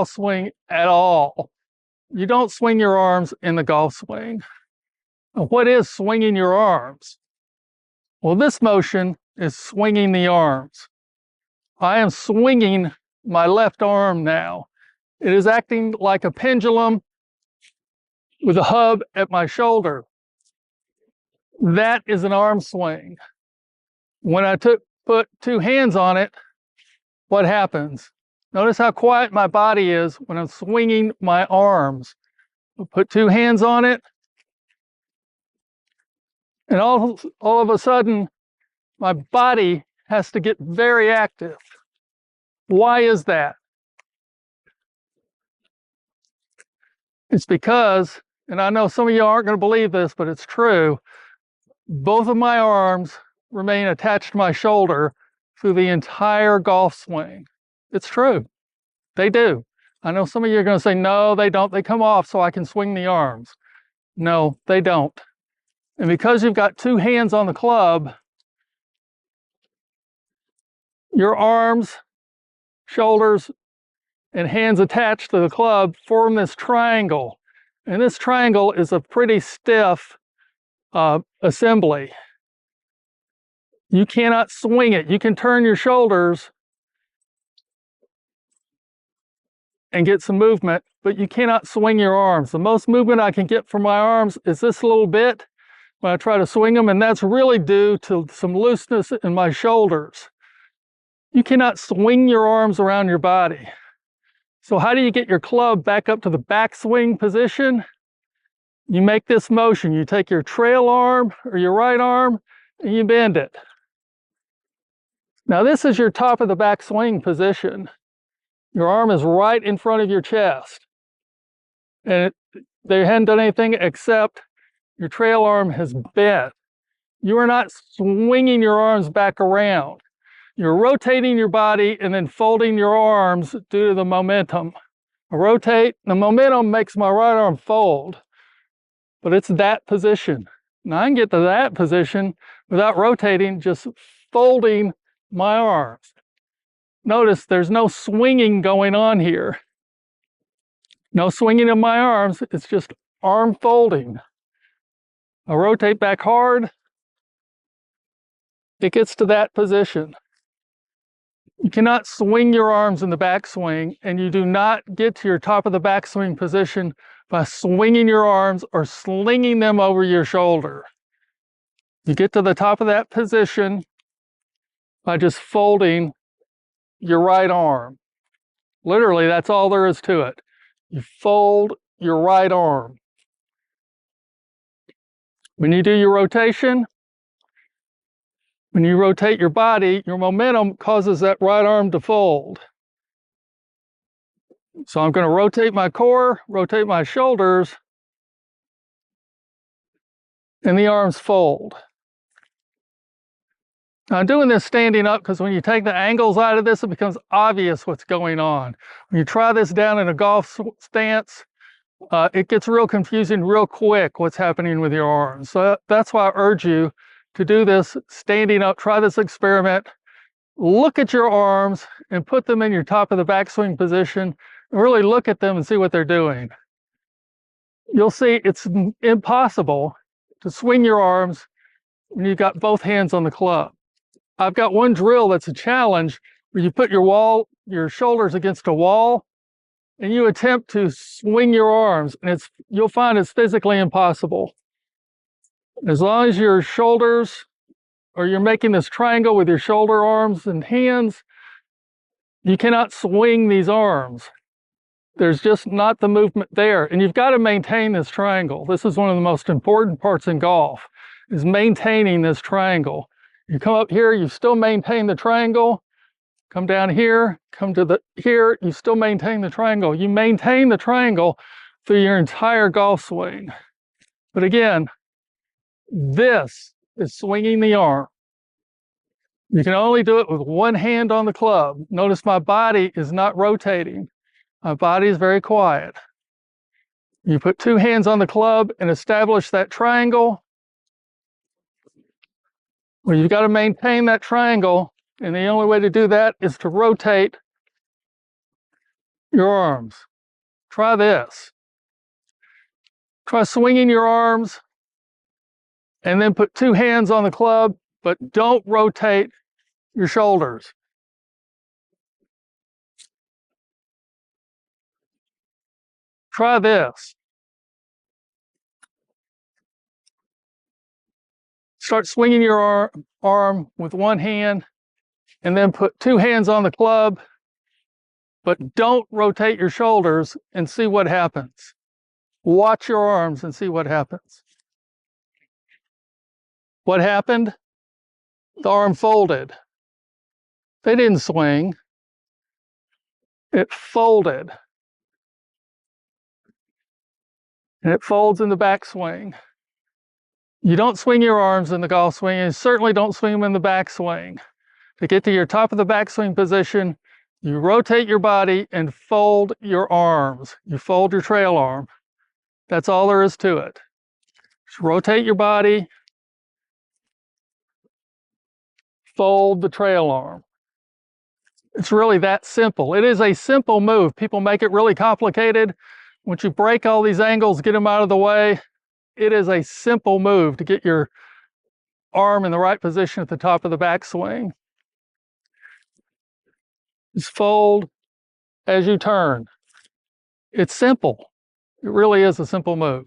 swing at all. You don't swing your arms in the golf swing. What is swinging your arms? Well, this motion is swinging the arms. I am swinging my left arm now. It is acting like a pendulum with a hub at my shoulder. That is an arm swing. When I put two hands on it, what happens? Notice how quiet my body is when I'm swinging my arms. I'll put two hands on it, and all of a sudden, my body has to get very active. Why is that? It's because, and I know some of you aren't going to believe this, but it's true, both of my arms remain attached to my shoulder through the entire golf swing. It's true. They do. I know some of you are going to say, no, they don't. They come off so I can swing the arms. No, they don't. And because you've got two hands on the club, your arms, shoulders, and hands attached to the club form this triangle. And this triangle is a pretty stiff assembly. You cannot swing it. You can turn your shoulders and get some movement, but you cannot swing your arms. The most movement I can get from my arms is this little bit when I try to swing them, and that's really due to some looseness in my shoulders. You cannot swing your arms around your body. So how do you get your club back up to the backswing position? You make this motion. You take your trail arm or your right arm and you bend it. Now this is your top of the backswing position. Your arm is right in front of your chest. And they hadn't done anything except your trail arm has bent. You are not swinging your arms back around. You're rotating your body and then folding your arms due to the momentum. I rotate, the momentum makes my right arm fold, but it's that position. Now I can get to that position without rotating, just folding my arms. Notice there's no swinging going on here. No swinging of my arms, it's just arm folding. I rotate back hard, it gets to that position. You cannot swing your arms in the backswing, and you do not get to your top of the backswing position by swinging your arms or slinging them over your shoulder. You get to the top of that position by just folding your right arm. Literally, that's all there is to it. You fold your right arm. When you do your rotation, when you rotate your body, your momentum causes that right arm to fold. So I'm going to rotate my core, rotate my shoulders, and the arms fold. Now I'm doing this standing up because when you take the angles out of this, it becomes obvious what's going on. When you try this down in a golf stance, it gets real confusing real quick what's happening with your arms. So that's why I urge you to do this standing up. Try this experiment. Look at your arms and put them in your top of the backswing position. And really look at them and see what they're doing. You'll see it's impossible to swing your arms when you've got both hands on the club. I've got one drill that's a challenge where you put your shoulders against a wall and you attempt to swing your arms, and you'll find it's physically impossible. As long as your shoulders, or you're making this triangle with your shoulder, arms, and hands, you cannot swing these arms. There's just not the movement there, and you've got to maintain this triangle. This is one of the most important parts in golf, is maintaining this triangle. You come up here, you still maintain the triangle. Come down here, come to here, you still maintain the triangle. You maintain the triangle through your entire golf swing. But again, this is swinging the arm. You can only do it with one hand on the club. Notice my body is not rotating. My body is very quiet. You put two hands on the club and establish that triangle. Well, you've got to maintain that triangle, and the only way to do that is to rotate your arms. Try this. Try swinging your arms and then put 2 hands on the club, but don't rotate your shoulders. Try this. Start swinging your arm with 1 hand and then put 2 hands on the club, but don't rotate your shoulders and see what happens. Watch your arms and see what happens. What happened? The arm folded. They didn't swing. It folded. And it folds in the backswing. You don't swing your arms in the golf swing, and certainly don't swing them in the backswing. To get to your top of the backswing position, you rotate your body and fold your arms. You fold your trail arm. That's all there is to it. Just rotate your body, fold the trail arm. It's really that simple. It is a simple move. People make it really complicated. Once you break all these angles, get them out of the way, it is a simple move to get your arm in the right position at the top of the backswing. Just fold as you turn. It's simple. It really is a simple move.